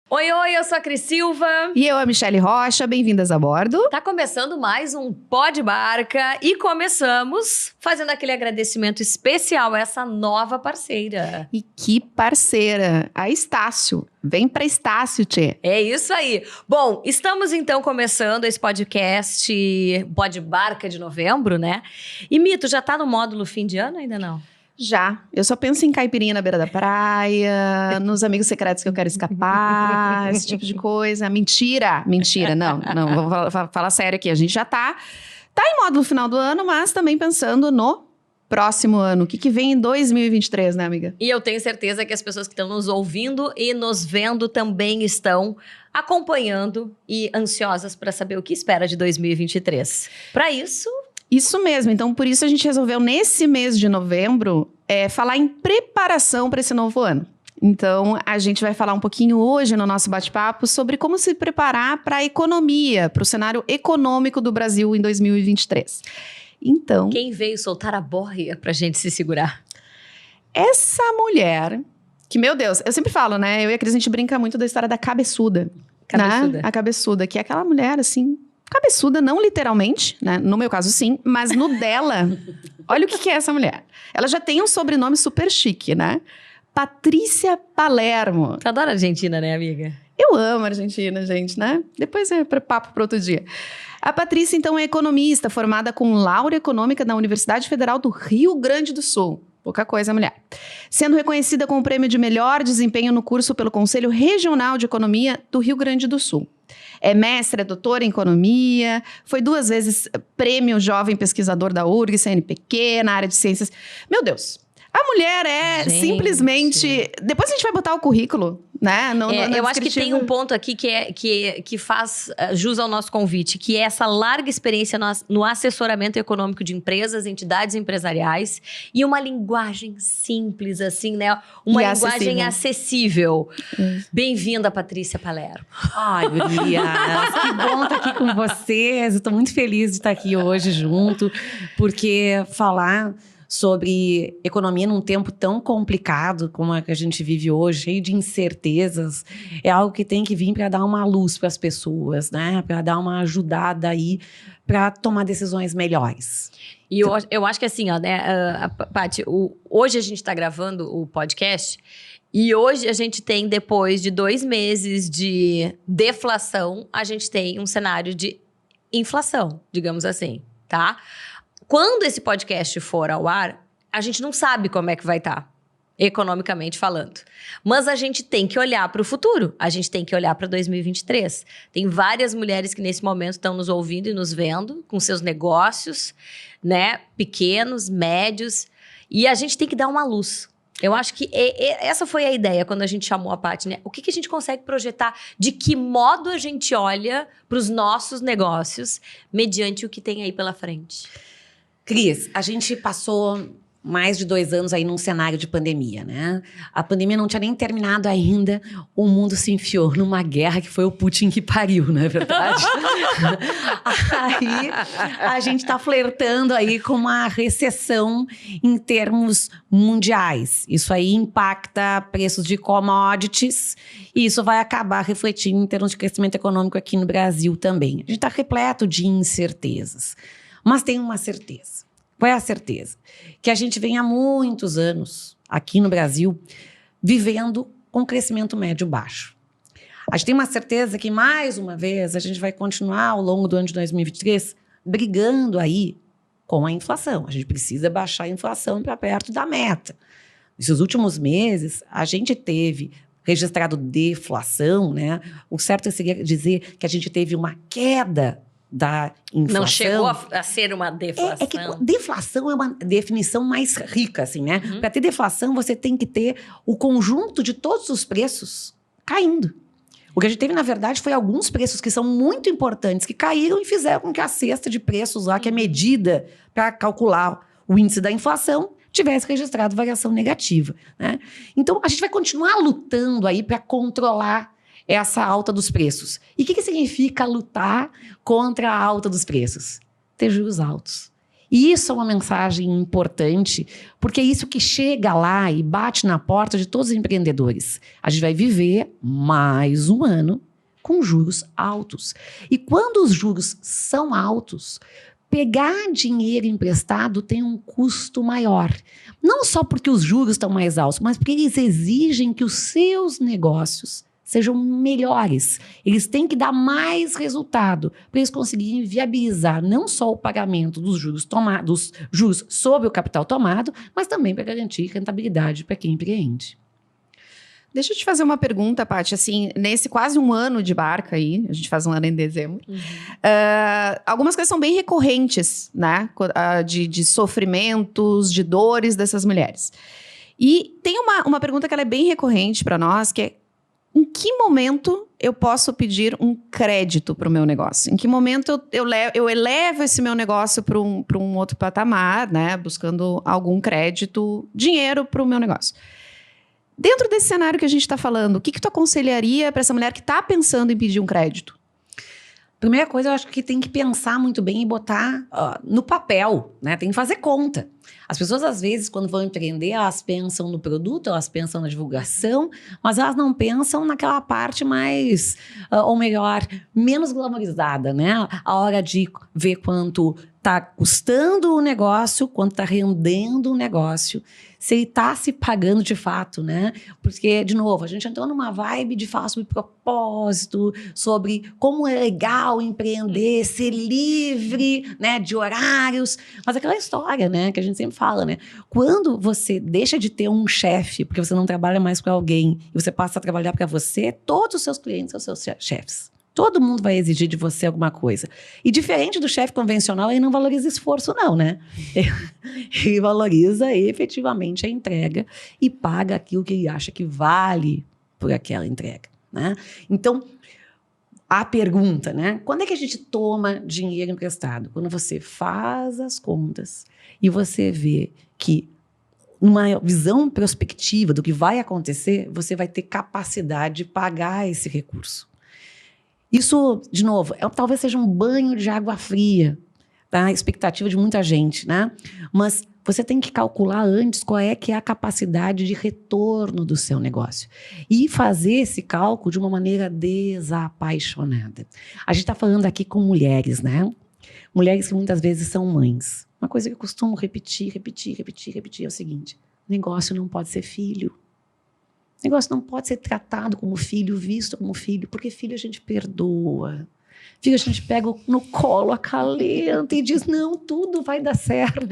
Oi, eu sou a Cris Silva. E eu, a Michelle Rocha, bem-vindas a bordo. Tá começando mais um Pod Barca e começamos fazendo aquele agradecimento especial a essa nova parceira. E que parceira, a Estácio. Vem pra Estácio, tchê. É isso aí. Bom, estamos então começando esse podcast Pod Barca de novembro, né? E Mito, já tá no módulo fim de ano ou ainda não? Já. Eu só penso em caipirinha na beira da praia, nos amigos secretos que eu quero escapar, esse tipo de coisa. Mentira, não, vou falar sério aqui. A gente já tá em módulo final do ano, mas também pensando no próximo ano. O que vem em 2023, né, amiga? E eu tenho certeza que as pessoas que estão nos ouvindo e nos vendo também estão acompanhando e ansiosas para saber o que espera de 2023. Para isso... Isso mesmo, então por isso a gente resolveu nesse mês de novembro falar em preparação para esse novo ano. Então a gente vai falar um pouquinho hoje no nosso bate-papo sobre como se preparar para a economia, para o cenário econômico do Brasil em 2023. Então... Quem veio soltar a borraia para a gente se segurar? Essa mulher, que meu Deus, eu sempre falo, né? Eu e a Cris, a gente brinca muito da história da cabeçuda. Cabeçuda. Né? A cabeçuda, que é aquela mulher assim... Cabeçuda, não literalmente, né? No meu caso, sim. Mas no dela, olha o que é essa mulher. Ela já tem um sobrenome super chique, né? Patrícia Palermo. Tu adora a Argentina, né, amiga? Eu amo a Argentina, gente, né? Depois é papo para outro dia. A Patrícia, então, é economista, formada com Laura Econômica na Universidade Federal do Rio Grande do Sul. Pouca coisa, mulher. Sendo reconhecida com o prêmio de melhor desempenho no curso pelo Conselho Regional de Economia do Rio Grande do Sul. É mestre, é doutora em economia, foi 2 vezes prêmio jovem pesquisador da URG, CNPq, na área de ciências. Meu Deus, a mulher é simplesmente... Depois a gente vai botar o currículo, né? Eu acho que tem um ponto aqui que faz jus ao nosso convite, que é essa larga experiência no assessoramento econômico de empresas, entidades empresariais e uma linguagem simples, assim, né? Uma linguagem acessível. Bem-vinda, Patrícia Palermo. Ai, gurias, que bom estar aqui com vocês. Eu estou muito feliz de estar aqui hoje junto, porque falar sobre economia num tempo tão complicado como é que a gente vive hoje, cheio de incertezas, é algo que tem que vir para dar uma luz para as pessoas, né? Para dar uma ajudada aí para tomar decisões melhores. E eu acho que assim, ó, né, Paty, hoje a gente está gravando o podcast e hoje a gente tem, depois de 2 meses de deflação, a gente tem um cenário de inflação, digamos assim, tá? Quando esse podcast for ao ar, a gente não sabe como é que vai estar, economicamente falando. Mas a gente tem que olhar para o futuro, a gente tem que olhar para 2023. Tem várias mulheres que nesse momento estão nos ouvindo e nos vendo, com seus negócios, né, pequenos, médios, e a gente tem que dar uma luz. Eu acho que essa foi a ideia quando a gente chamou a Paty, né? O que a gente consegue projetar? De que modo a gente olha para os nossos negócios mediante o que tem aí pela frente? Cris, a gente passou mais de 2 anos aí num cenário de pandemia, né? A pandemia não tinha nem terminado ainda, o mundo se enfiou numa guerra que foi o Putin que pariu, não é verdade? Aí a gente tá flertando aí com uma recessão em termos mundiais. Isso aí impacta preços de commodities e isso vai acabar refletindo em termos de crescimento econômico aqui no Brasil também. A gente tá repleto de incertezas. Mas tem uma certeza. Qual é a certeza? Que a gente vem há muitos anos, aqui no Brasil, vivendo com crescimento médio baixo. A gente tem uma certeza que, mais uma vez, a gente vai continuar ao longo do ano de 2023 brigando aí com a inflação. A gente precisa baixar a inflação para perto da meta. Nesses últimos meses, a gente teve registrado deflação, né? O certo seria dizer que a gente teve uma queda da inflação. Não chegou a ser uma deflação. É que deflação é uma definição mais rica, assim, né? Para ter deflação, você tem que ter o conjunto de todos os preços caindo. O que a gente teve, na verdade, foi alguns preços que são muito importantes, que caíram e fizeram com que a cesta de preços lá, que é medida para calcular o índice da inflação, tivesse registrado variação negativa, né? Então, a gente vai continuar lutando aí para controlar essa alta dos preços. E o que significa lutar contra a alta dos preços? Ter juros altos. E isso é uma mensagem importante, porque é isso que chega lá e bate na porta de todos os empreendedores. A gente vai viver mais um ano com juros altos. E quando os juros são altos, pegar dinheiro emprestado tem um custo maior. Não só porque os juros estão mais altos, mas porque eles exigem que os seus negócios sejam melhores. Eles têm que dar mais resultado para eles conseguirem viabilizar não só o pagamento dos juros sobre o capital tomado, mas também para garantir rentabilidade para quem empreende. Deixa eu te fazer uma pergunta, Paty. Assim, nesse quase um ano de barca aí, a gente faz um ano em dezembro, algumas coisas são bem recorrentes, né? De sofrimentos, de dores dessas mulheres. E tem uma pergunta que ela é bem recorrente para nós, que é: em que momento eu posso pedir um crédito para o meu negócio? Em que momento eu elevo esse meu negócio para um outro patamar, né? Buscando algum crédito, dinheiro para o meu negócio. Dentro desse cenário que a gente está falando, o que tu aconselharia para essa mulher que está pensando em pedir um crédito? Primeira coisa, eu acho que tem que pensar muito bem e botar no papel, né? Tem que fazer conta. As pessoas, às vezes, quando vão empreender, elas pensam no produto, elas pensam na divulgação, mas elas não pensam naquela parte mais, ou melhor, menos glamorizada, né? A hora de ver quanto está custando o negócio, quanto está rendendo o negócio, se ele está se pagando de fato, né? Porque, de novo, a gente entrou numa vibe de falar sobre propósito, sobre como é legal empreender, ser livre, né, de horários, mas aquela história, né, que a gente sempre fala, né? Quando você deixa de ter um chefe, porque você não trabalha mais para alguém, e você passa a trabalhar para você, todos os seus clientes são seus chefes. Todo mundo vai exigir de você alguma coisa. E diferente do chefe convencional, ele não valoriza esforço, não, né? Ele valoriza efetivamente a entrega e paga aquilo que ele acha que vale por aquela entrega, né? Então, a pergunta, né? Quando é que a gente toma dinheiro emprestado? Quando você faz as contas e você vê que, numa visão prospectiva do que vai acontecer, você vai ter capacidade de pagar esse recurso. Isso, de novo, talvez seja um banho de água fria, tá? A expectativa de muita gente, né? Mas você tem que calcular antes qual é que é a capacidade de retorno do seu negócio. E fazer esse cálculo de uma maneira desapaixonada. A gente está falando aqui com mulheres, né? Mulheres que muitas vezes são mães. Uma coisa que eu costumo repetir é o seguinte: negócio não pode ser filho. Negócio não pode ser tratado como filho, visto como filho, porque filho a gente perdoa. Filho a gente pega no colo, acalenta e diz, não, tudo vai dar certo.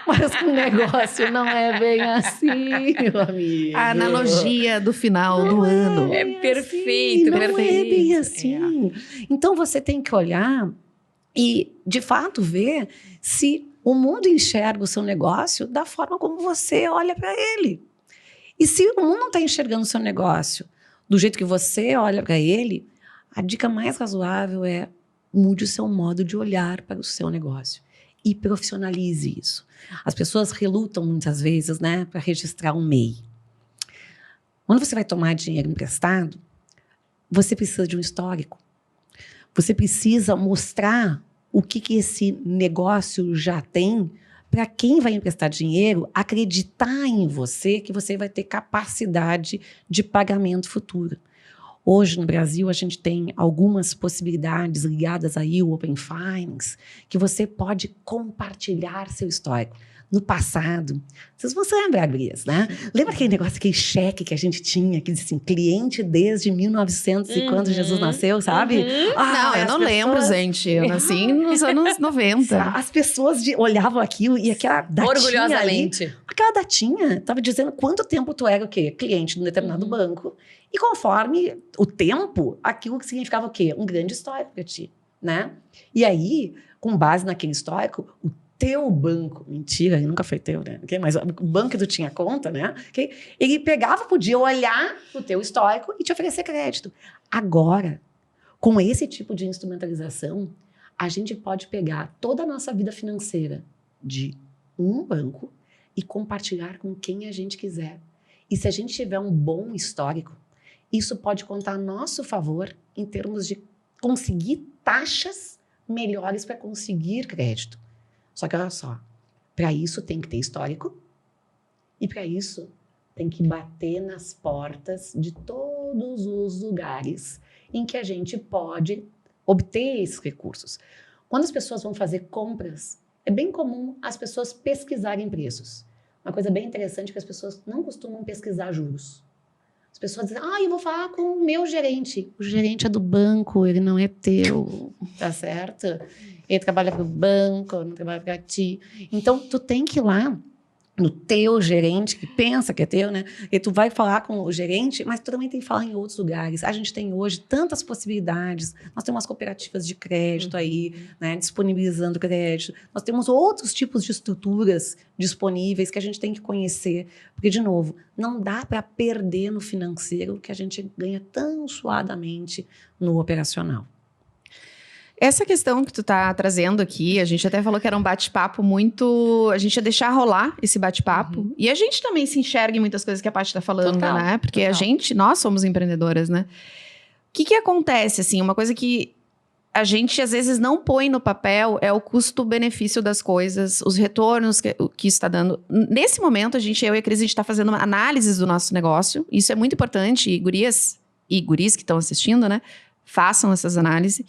Mas com negócio não é bem assim, meu amigo. A analogia do final do ano. É perfeito, não perfeito. É bem assim. Então você tem que olhar e, de fato, ver se o mundo enxerga o seu negócio da forma como você olha para ele. E se o mundo não está enxergando o seu negócio do jeito que você olha para ele, a dica mais razoável é mude o seu modo de olhar para o seu negócio e profissionalize isso. As pessoas relutam muitas vezes, né, para registrar um MEI. Quando você vai tomar dinheiro emprestado, você precisa de um histórico. Você precisa mostrar o que esse negócio já tem, para quem vai emprestar dinheiro acreditar em você, que você vai ter capacidade de pagamento futuro. Hoje, no Brasil, a gente tem algumas possibilidades ligadas aí ao Open Finance, que você pode compartilhar seu histórico. No passado, vocês vão se lembrar, Gurias, né? Lembra aquele negócio, aquele cheque que a gente tinha, que dizia assim, cliente desde 1900 e quando Jesus nasceu, sabe? Não, eu não lembro, gente. Eu nasci nos anos 90. As pessoas olhavam aquilo e aquela datinha orgulhosamente. Ali, aquela datinha estava dizendo quanto tempo tu era o quê? Cliente de um determinado banco. E conforme o tempo, aquilo que significava o quê? Um grande histórico para ti, né? E aí, com base naquele histórico, o teu banco, mentira, ele nunca foi teu, né? Mas o banco que tu tinha conta, né? Ele pegava, podia olhar o teu histórico e te oferecer crédito. Agora, com esse tipo de instrumentalização, a gente pode pegar toda a nossa vida financeira de um banco e compartilhar com quem a gente quiser. E se a gente tiver um bom histórico, isso pode contar a nosso favor em termos de conseguir taxas melhores para conseguir crédito. Só que olha só, para isso tem que ter histórico e para isso tem que bater nas portas de todos os lugares em que a gente pode obter esses recursos. Quando as pessoas vão fazer compras, é bem comum as pessoas pesquisarem preços. Uma coisa bem interessante é que as pessoas não costumam pesquisar juros. As pessoas dizem, eu vou falar com o meu gerente. O gerente é do banco, ele não é teu, tá certo? Ele trabalha para o banco, não trabalha para ti. Então, tu tem que ir lá no teu gerente, que pensa que é teu, né? E tu vai falar com o gerente, mas tu também tem que falar em outros lugares. A gente tem hoje tantas possibilidades. Nós temos as cooperativas de crédito aí, né? Disponibilizando crédito. Nós temos outros tipos de estruturas disponíveis que a gente tem que conhecer. Porque, de novo, não dá para perder no financeiro o que a gente ganha tão suadamente no operacional. Essa questão que tu tá trazendo aqui, a gente até falou que era um bate-papo muito... A gente ia deixar rolar esse bate-papo. E a gente também se enxerga em muitas coisas que a Paty tá falando, Total, né? Porque total. nós somos empreendedoras, né? O que acontece, assim? Uma coisa que a gente, às vezes, não põe no papel é o custo-benefício das coisas, os retornos que isso está dando. Nesse momento, eu e a Cris, a gente tá fazendo uma análise do nosso negócio. Isso é muito importante. E gurias e guris que estão assistindo, né? Façam essas análises.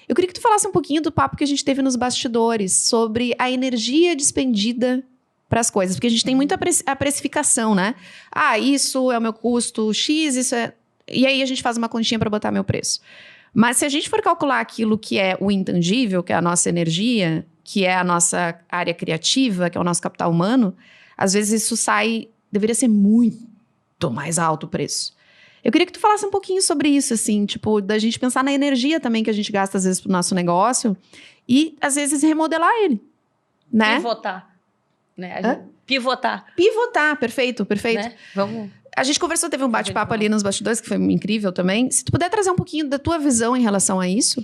Eu queria que tu falasse um pouquinho do papo que a gente teve nos bastidores sobre a energia despendida para as coisas. Porque a gente tem muita a precificação, né? Isso é o meu custo X, isso é... E aí a gente faz uma continha para botar meu preço. Mas se a gente for calcular aquilo que é o intangível, que é a nossa energia, que é a nossa área criativa, que é o nosso capital humano, às vezes isso deveria ser muito mais alto o preço. Eu queria que tu falasse um pouquinho sobre isso, assim, tipo, da gente pensar na energia também que a gente gasta, às vezes, pro nosso negócio e, às vezes, remodelar ele, né? Pivotar. Né? Pivotar. Pivotar, perfeito. Né? Vamos... A gente conversou, teve um bate-papo ali nos bastidores, que foi incrível também. Se tu puder trazer um pouquinho da tua visão em relação a isso.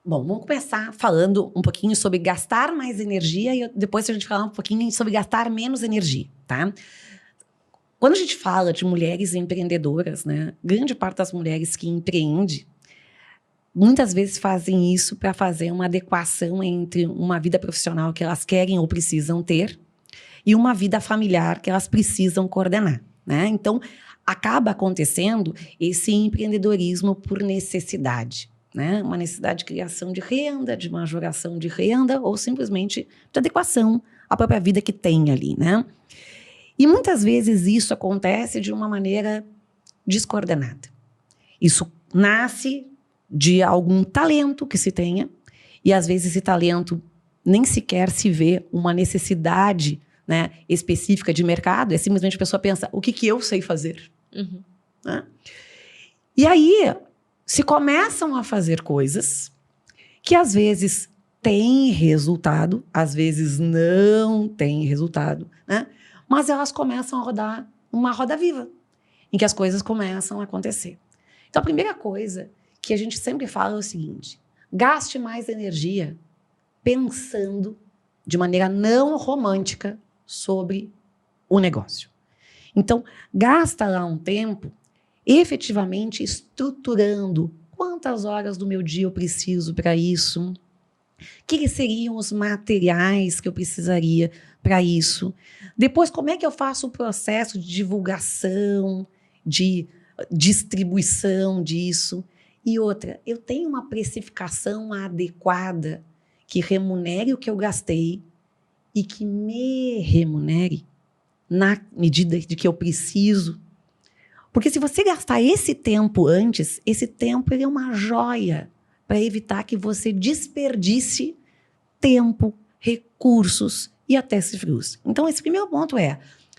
Bom, vamos começar falando um pouquinho sobre gastar mais energia e depois a gente falar um pouquinho sobre gastar menos energia, tá? Quando a gente fala de mulheres empreendedoras, né, grande parte das mulheres que empreende, muitas vezes fazem isso para fazer uma adequação entre uma vida profissional que elas querem ou precisam ter e uma vida familiar que elas precisam coordenar, né? Então, acaba acontecendo esse empreendedorismo por necessidade, né? Uma necessidade de criação de renda, de majoração de renda ou simplesmente de adequação à própria vida que tem ali, né? E muitas vezes isso acontece de uma maneira descoordenada. Isso nasce de algum talento que se tenha, e às vezes esse talento nem sequer se vê uma necessidade, né, específica de mercado, é simplesmente a pessoa pensa, o que eu sei fazer? Né? E aí se começam a fazer coisas que às vezes têm resultado, às vezes não têm resultado, né? Mas elas começam a rodar uma roda viva, em que as coisas começam a acontecer. Então, a primeira coisa que a gente sempre fala é o seguinte, gaste mais energia pensando de maneira não romântica sobre o negócio. Então, gasta lá um tempo efetivamente estruturando quantas horas do meu dia eu preciso para isso, o que seriam os materiais que eu precisaria para isso. Depois, como é que eu faço o processo de divulgação, de distribuição disso? E outra, eu tenho uma precificação adequada que remunere o que eu gastei e que me remunere na medida de que eu preciso. Porque se você gastar esse tempo antes, esse tempo ele é uma joia para evitar que você desperdice tempo, recursos e até se frustre. Então, esse primeiro ponto é,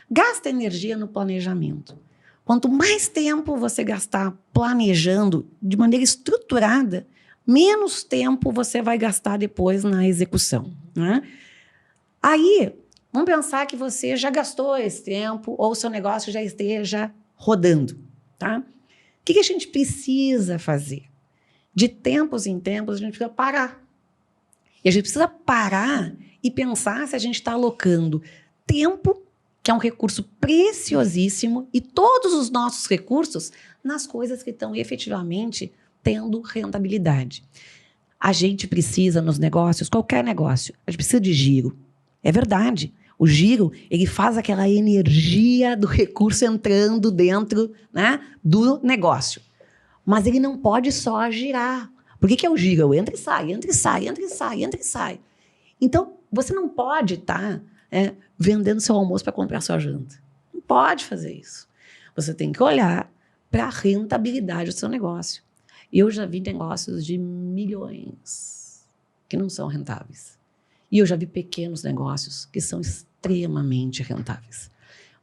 gasta energia no planejamento. Quanto mais tempo você gastar planejando de maneira estruturada, menos tempo você vai gastar depois na execução, né? Aí, vamos pensar que você já gastou esse tempo ou o seu negócio já esteja rodando, tá? O que a gente precisa fazer? De tempos em tempos, a gente precisa parar. E a gente precisa parar e pensar se a gente está alocando tempo, que é um recurso preciosíssimo, e todos os nossos recursos nas coisas que estão efetivamente tendo rentabilidade. A gente precisa, nos negócios, qualquer negócio, a gente precisa de giro. É verdade. O giro, ele faz aquela energia do recurso entrando dentro, né, do negócio. Mas ele não pode só girar. Por que é o giro? Entra e sai, entra e sai, entra e sai, entra e sai. Então, você não pode estar vendendo seu almoço para comprar sua janta. Não pode fazer isso. Você tem que olhar para a rentabilidade do seu negócio. Eu já vi negócios de milhões que não são rentáveis. E eu já vi pequenos negócios que são extremamente rentáveis.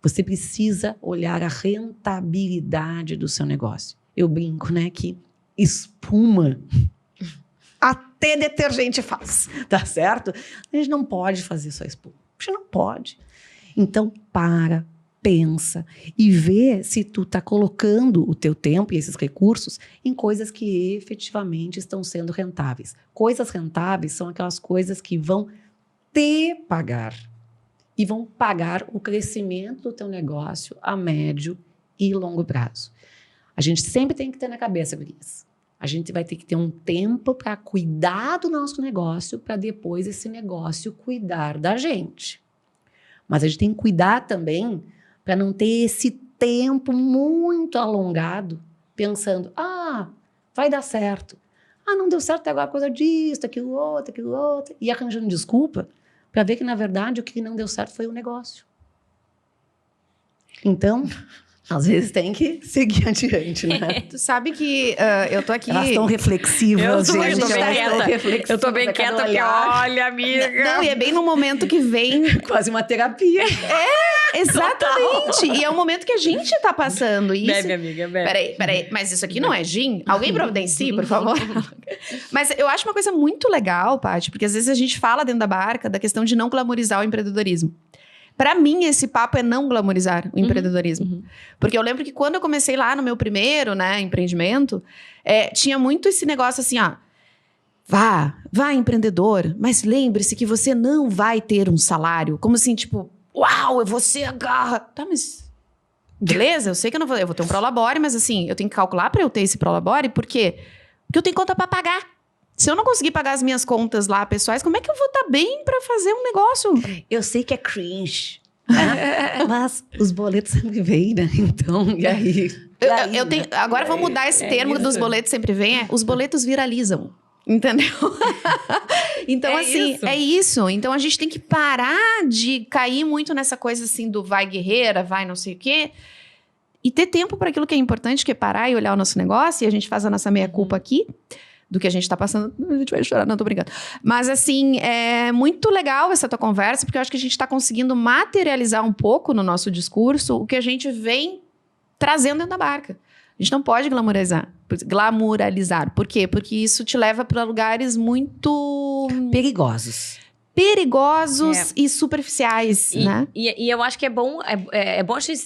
Você precisa olhar a rentabilidade do seu negócio. Eu brinco, né, que espuma até detergente faz, tá certo? A gente não pode fazer só espuma. A gente não pode. Então, pensa e vê se tu tá colocando o teu tempo e esses recursos em coisas que efetivamente estão sendo rentáveis. Coisas rentáveis são aquelas coisas que vão te pagar e vão pagar o crescimento do teu negócio a médio e longo prazo. A gente sempre tem que ter na cabeça, gurias. A gente vai ter que ter um tempo para cuidar do nosso negócio para depois esse negócio cuidar da gente. Mas a gente tem que cuidar também para não ter esse tempo muito alongado pensando, vai dar certo. Não deu certo até agora, coisa disso, aquilo outro. E arranjando desculpa para ver que, na verdade, o que não deu certo foi o negócio. Então, às vezes tem que seguir adiante, né? Tu sabe que eu tô aqui... Elas estão reflexivas, gente. Eu tô bem quieta, porque olha, amiga... Não, e é bem no momento que vem... Quase uma terapia. Exatamente. E é o momento que a gente tá passando. Isso... Bebe, amiga, bebe. Peraí. Mas isso aqui não é gin? Alguém providencie, por favor? Mas eu acho uma coisa muito legal, Paty, porque às vezes a gente fala dentro da barca da questão de não glamorizar o empreendedorismo. Para mim, esse papo é não glamorizar o empreendedorismo. Porque eu lembro que quando eu comecei lá no meu primeiro, né, empreendimento, tinha muito esse negócio assim, vá empreendedor, mas lembre-se que você não vai ter um salário. Como assim, tipo, uau, você agarra. Tá, mas beleza, eu sei que eu vou ter um prolabore, mas assim, eu tenho que calcular para eu ter esse prolabore, por quê? Porque eu tenho conta para pagar. Se eu não conseguir pagar as minhas contas lá, pessoais, como é que eu vou estar bem para fazer um negócio? Eu sei que é cringe, né? Mas os boletos sempre vêm, né? Então, e aí? Eu tenho, agora vamos mudar esse termo dos boletos sempre vêm. Os boletos viralizam, entendeu? Então, é isso. Então, a gente tem que parar de cair muito nessa coisa assim do vai guerreira, vai não sei o quê. E ter tempo para aquilo que é importante, que é parar e olhar o nosso negócio. E a gente faz a nossa meia-culpa aqui. Do que a gente tá passando, a gente vai chorar, não, tô brincando. Mas assim, é muito legal essa tua conversa, porque eu acho que a gente tá conseguindo materializar um pouco no nosso discurso o que a gente vem trazendo dentro da barca. A gente não pode glamorizar. Por quê? Porque isso te leva para lugares muito... perigosos E superficiais, né? E eu acho que é bom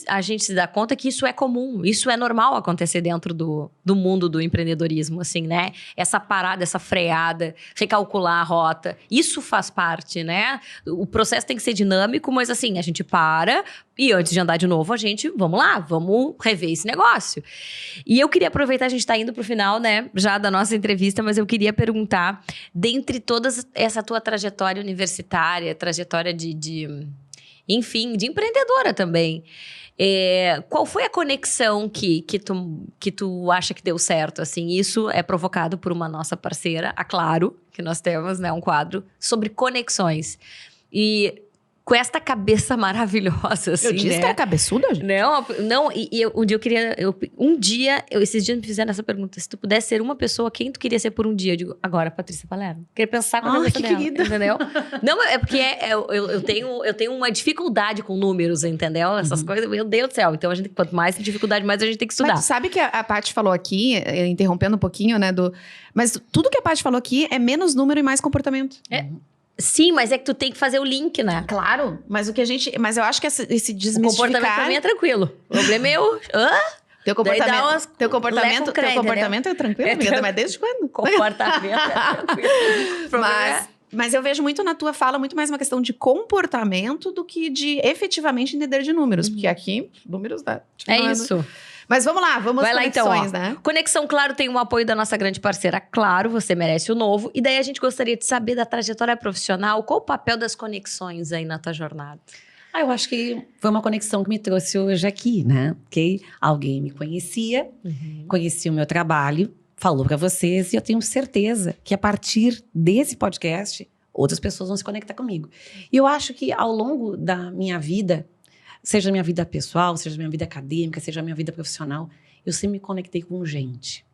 a gente se dar conta que isso é comum, isso é normal acontecer dentro do mundo do empreendedorismo, assim, né? Essa parada, essa freada, recalcular a rota, isso faz parte, né? O processo tem que ser dinâmico, mas assim, a gente para e antes de andar de novo, vamos rever esse negócio. E eu queria aproveitar, a gente tá indo pro final, né, já da nossa entrevista, mas eu queria perguntar, dentre todas essa tua trajetória universitária, trajetória enfim, de empreendedora também, qual foi a conexão que tu acha que deu certo, assim? Isso é provocado por uma nossa parceira, a Claro, que nós temos, né, um quadro sobre conexões. E com esta cabeça maravilhosa, assim, eu disse, né? Que era cabeçuda, gente? Não, um dia, esses dias me fizeram essa pergunta, se tu pudesse ser uma pessoa, quem tu queria ser por um dia? Eu digo, agora, Patrícia Palermo. Queria pensar com a cabeça dela, querida. entendeu? Não, é porque eu tenho uma dificuldade com números, entendeu? Essas coisas, meu Deus do céu. Então, quanto mais dificuldade, mais a gente tem que estudar. Mas tu sabe que a Paty falou aqui, interrompendo um pouquinho, né, mas tudo que a Paty falou aqui é menos número e mais comportamento. Sim, mas é que tu tem que fazer o link, né? Claro, mas eu acho que esse desmistificar... O comportamento pra mim é tranquilo. O problema é Teu comportamento é tranquilo, amiga? Mas desde quando? Comportamento é tranquilo. Mas eu vejo muito na tua fala, muito mais uma questão de comportamento do que de efetivamente entender de números. Porque aqui, números dá. É isso. Mas vamos lá, vamos às Vai lá então, conexões, ó. né? Conexão Claro tem o apoio da nossa grande parceira Claro, Você Merece o Novo. E daí a gente gostaria de saber da trajetória profissional, qual o papel das conexões aí na tua jornada? Eu acho que foi uma conexão que me trouxe hoje aqui, né? Que alguém me conhecia, conhecia o meu trabalho, falou para vocês, e eu tenho certeza que a partir desse podcast, outras pessoas vão se conectar comigo. E eu acho que ao longo da minha vida, seja a minha vida pessoal, seja a minha vida acadêmica, seja a minha vida profissional, eu sempre me conectei com gente,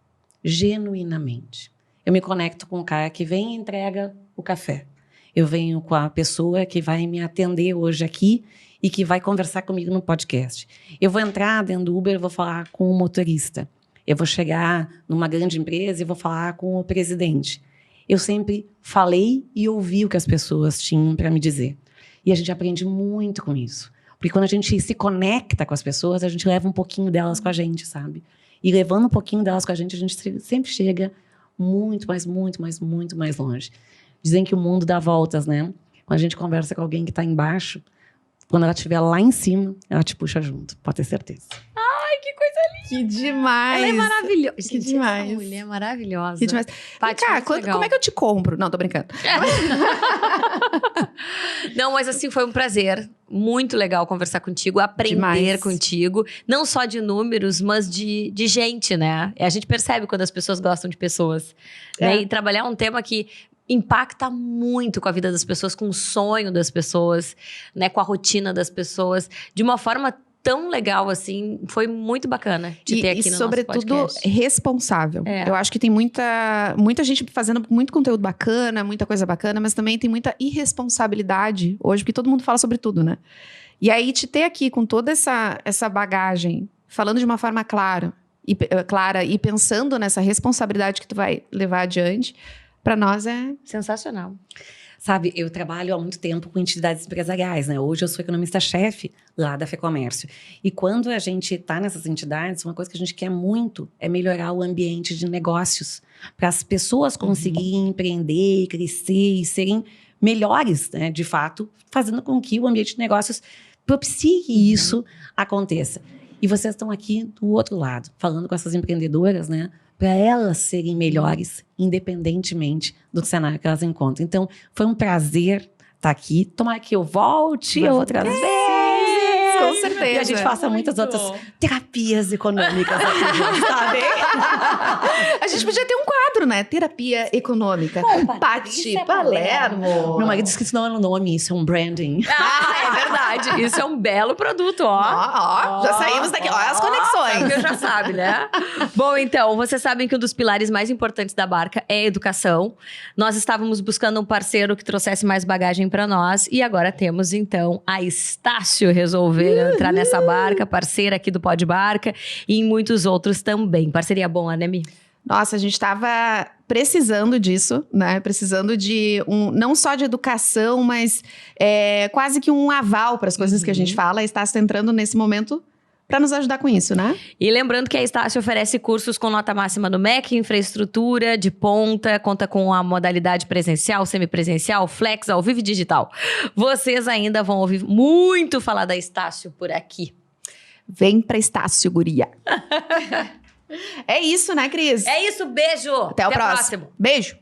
genuinamente. Eu me conecto com o cara que vem e entrega o café. Eu venho com a pessoa que vai me atender hoje aqui e que vai conversar comigo no podcast. Eu vou entrar dentro do Uber e vou falar com o motorista. Eu vou chegar numa grande empresa e vou falar com o presidente. Eu sempre falei e ouvi o que as pessoas tinham para me dizer. E a gente aprende muito com isso. Porque quando a gente se conecta com as pessoas, a gente leva um pouquinho delas com a gente, sabe? E levando um pouquinho delas com a gente sempre chega muito mais longe. Dizem que o mundo dá voltas, né? Quando a gente conversa com alguém que está embaixo, quando ela estiver lá em cima, ela te puxa junto, pode ter certeza. Ai, que coisa linda! Que demais! Ela é maravilhosa. Que demais. Essa mulher é maravilhosa. Que demais. Paty, Cara, muito legal. como é que eu te compro? Não, tô brincando. Não, mas assim, foi um prazer. Muito legal conversar contigo, aprender Demais. contigo. Não só de números, mas de gente, né? A gente percebe quando as pessoas gostam de pessoas. Né? E trabalhar um tema que impacta muito com a vida das pessoas, com o sonho das pessoas, né? Com a rotina das pessoas. De uma forma tão legal, assim. Foi muito bacana te ter aqui no nosso podcast. E, sobretudo, responsável. É. Eu acho que tem muita gente fazendo muito conteúdo bacana, muita coisa bacana, mas também tem muita irresponsabilidade hoje, porque todo mundo fala sobre tudo, né? E aí, te ter aqui com toda essa bagagem, falando de uma forma clara e pensando nessa responsabilidade que tu vai levar adiante, para nós é... Sensacional. Sabe, eu trabalho há muito tempo com entidades empresariais, né? Hoje eu sou economista-chefe lá da FEComércio. E quando a gente está nessas entidades, uma coisa que a gente quer muito é melhorar o ambiente de negócios, para as pessoas conseguirem empreender, crescer e serem melhores, né? De fato, fazendo com que o ambiente de negócios propicie que isso aconteça. E vocês estão aqui do outro lado, falando com essas empreendedoras, né? Para elas serem melhores, independentemente do cenário que elas encontram. Então, foi um prazer estar aqui. Tomara que eu volte outras vezes. Com certeza. E a gente faça muitas outras terapias econômicas aqui, sabe? A gente podia ter um quadro, né? Terapia econômica. Paty Palermo. Meu marido disse que isso não é um nome, isso é um branding. Ah, é verdade. Isso é um belo produto, ó. Já saímos daqui. Olha as conexões. Você já sabe, né? Bom, então, vocês sabem que um dos pilares mais importantes da Barca é a educação. Nós estávamos buscando um parceiro que trouxesse mais bagagem para nós e agora temos, então, a Estácio resolver entrar nessa barca, parceira aqui do Pod Barca e em muitos outros também. Parceria boa, né, Mi? Nossa, a gente estava precisando disso, né? Precisando de não só de educação, mas quase que um aval para as coisas que a gente fala. A Estácio entrando nesse momento para nos ajudar com isso, né? E lembrando que a Estácio oferece cursos com nota máxima no MEC, infraestrutura de ponta, conta com a modalidade presencial, semipresencial, flex, ao vivo e digital. Vocês ainda vão ouvir muito falar da Estácio por aqui. Vem pra Estácio, guria. É isso, né, Cris? É isso, beijo! Até o próximo. Beijo!